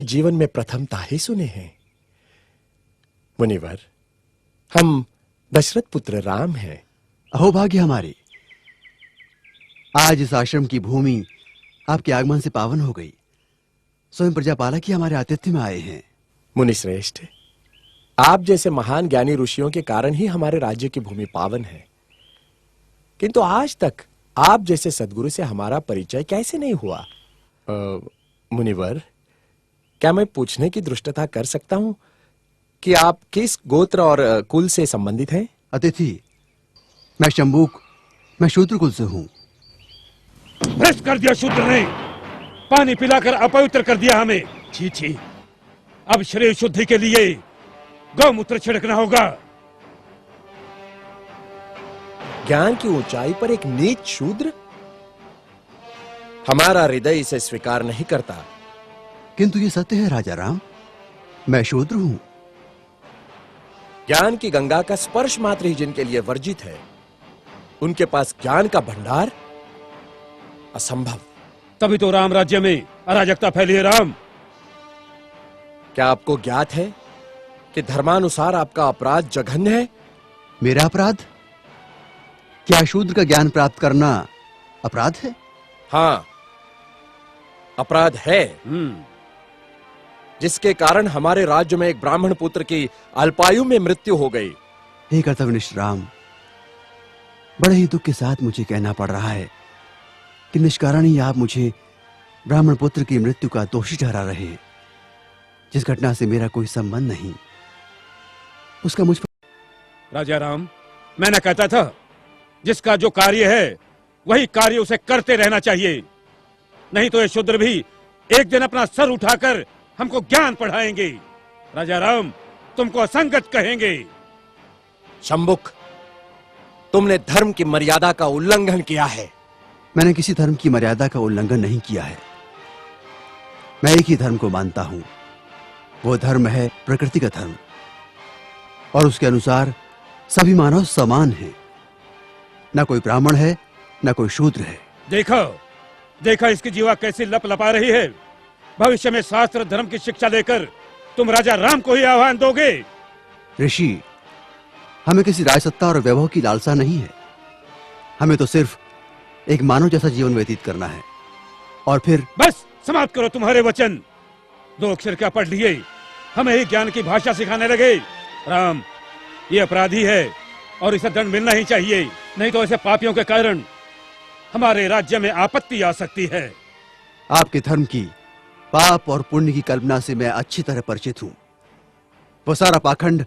जीवन में प्रथमतः ही सुने हैं। मुनिवर, हम दशरथ पुत्र राम हैं। अहोभाग्य हमारे, आज इस आश्रम की भूमि आपके आगमन से पावन हो गई। स्वयं प्रजापालक ही हमारे आतिथ्य में आए हैं। मुनिश्रेष्ठ, आप जैसे महान ज्ञानी ऋषियों के कारण ही हमारे राज्य की भूमि पावन है, किंतु आज तक आप जैसे सद्गुरु से हमारा परिचय कैसे नहीं हुआ? मुनिवर, क्या मैं पूछने की धृष्टता कर सकता हूं कि आप किस गोत्र और कुल से संबंधित हैं? अतिथि, मैं शंबुक, मैं शूद्र कुल से हूं। भ्रष्ट कर दिया शूद्र ने, पानी पिलाकर अपवित्र कर दिया हमें। छी छी, अब शरीर शुद्धि के लिए गौमूत्र छिड़कना होगा। ज्ञान की ऊंचाई पर एक नीच शूद्र? हमारा हृदय इसे स्वीकार नहीं करता। किंतु ये सत्य है राजा राम, मैं शूद्र हूं। ज्ञान की गंगा का स्पर्श मात्र ही जिनके लिए वर्जित है, उनके पास ज्ञान का भंडार असंभव। तभी तो राम राज्य में अराजकता फैली है। राम, क्या आपको ज्ञात है कि धर्मानुसार आपका अपराध जघन्य है? मेरा अपराध? क्या शूद्र का ज्ञान प्राप्त करना अपराध है? हां, अपराध है, जिसके कारण हमारे राज्य में एक ब्राह्मण पुत्र की अल्पायु में मृत्यु हो गई। हे कर्तव्यनिष्ठ राम, बड़े ही दुख के साथ मुझे कहना पड़ रहा है कि निष्कारण ही आप मुझे ब्राह्मण पुत्र की मृत्यु का दोषी ठहरा रहे हैं, जिस घटना से मेरा कोई संबंध नहीं, उसका मुझ पर। राजा राम, मैंने कहता था जिसका जो कार्य है वही कार्य उसे करते रहना चाहिए, नहीं तो ये शूद्र भी एक दिन अपना सर उठाकर हमको ज्ञान पढ़ाएंगे। राजा राम, तुमको असंगत कहेंगे। शंबुक, तुमने धर्म की मर्यादा का उल्लंघन किया है। मैंने किसी धर्म की मर्यादा का उल्लंघन नहीं किया है। मैं एक ही धर्म को मानता हूं, वो धर्म है प्रकृति का धर्म, और उसके अनुसार सभी मानव समान हैं। ना कोई ब्राह्मण है, ना कोई शूद्र है। देखो देखो इसकी जीवा कैसी लप लपा रही है। भविष्य में शास्त्र धर्म की शिक्षा लेकर तुम राजा राम को ही आह्वान दोगे। ऋषि, हमें किसी राजसत्ता और वैभव की लालसा नहीं है। हमें तो सिर्फ एक मानव जैसा जीवन व्यतीत करना है, और फिर बस समाप्त करो तुम्हारे वचन। 2 अक्षर क्या पढ़ लिए, हमें ही ज्ञान की भाषा सिखाने लगे। राम, ये अपराधी है और इसे दंड मिलना ही चाहिए, नहीं तो ऐसे पापियों के कारण हमारे राज्य में आपत्ति आ सकती है। आपके धर्म की पाप और पुण्य की कल्पना से मैं अच्छी तरह परिचित हूं। वो सारा पाखंड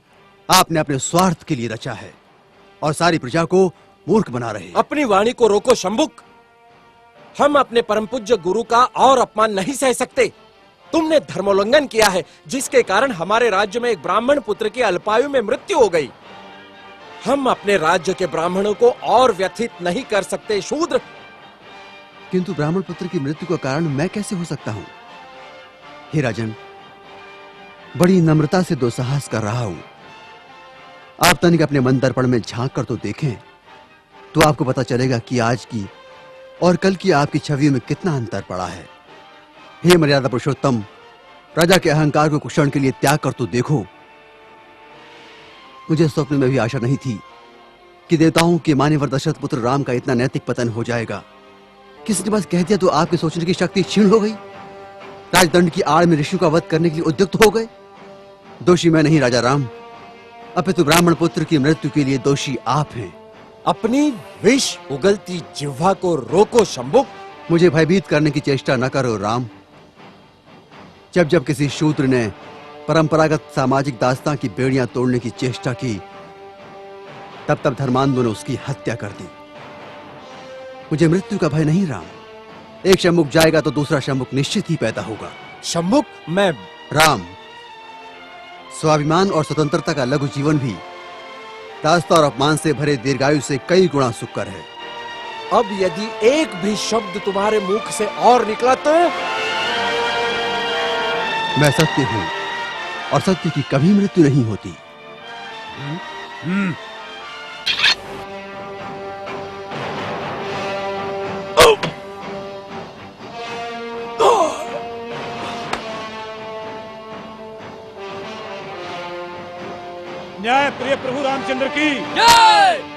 आपने अपने स्वार्थ के लिए रचा है और सारी प्रजा को मूर्ख बना रहे हैं। अपनी वाणी को रोको शंबुक। हम अपने परम पूज्य गुरु का और अपमान नहीं सह सकते। तुमने धर्मोल्लंघन किया है, जिसके कारण हमारे राज्य में एक ब्राह्मण पुत्र की अल्पायु में मृत्यु हो गई। हम अपने राज्य के ब्राह्मणों को और व्यथित नहीं कर सकते शूद्र। किंतु ब्राह्मण पुत्र की मृत्यु का कारण मैं कैसे हो सकता हूं? हे राजन, बड़ी नम्रता से दुस्साहस कर रहा हूं। आप तनिक अपने मन दर्पण में झांक कर तो देखें, तो आपको पता चलेगा कि आज की और कल की आपकी छवि में कितना अंतर पड़ा है। हे मर्यादा पुरुषोत्तम, राजा के अहंकार को कुछ क्षण के लिए त्याग कर तो देखो। मुझे स्वप्न में भी आशा नहीं थी कि देवताओं के मान्यवर दशरथ पुत्र राम का इतना नैतिक पतन हो जाएगा। किसी ने बस कह दिया तो आपके सोचने की शक्ति क्षीण हो गई। राजदंड की आड़ में ऋषियों का वध करने के लिए उद्युक्त हो गए। दोषी मैं नहीं राजा राम, अपितु ब्राह्मण पुत्र की मृत्यु के लिए दोषी आप हैं। अपनी विष उगलती जिह्वा को रोको शंबुक। मुझे भयभीत करने की चेष्टा न करो राम। जब जब किसी शूद्र ने परंपरागत सामाजिक दास्तां की बेड़ियां तोड़ने की चेष्टा की, तब तब धर्मांधों ने उसकी हत्या कर दी। मुझे मृत्यु का भय नहीं राम। एक शंबुक जाएगा तो दूसरा शंबुक निश्चित ही पैदा होगा। शंबुक, मैं राम, स्वाभिमान और स्वतंत्रता का लघु जीवन भी दास्ता और अपमान से भरे दीर्घायु से कई गुणा सुखकर है। अब यदि एक भी शब्द तुम्हारे मुख से और निकला तो मैं सत्य हूं और सत्य की कभी मृत्यु नहीं होती। न्याय प्रिय प्रभु रामचंद्र की जय।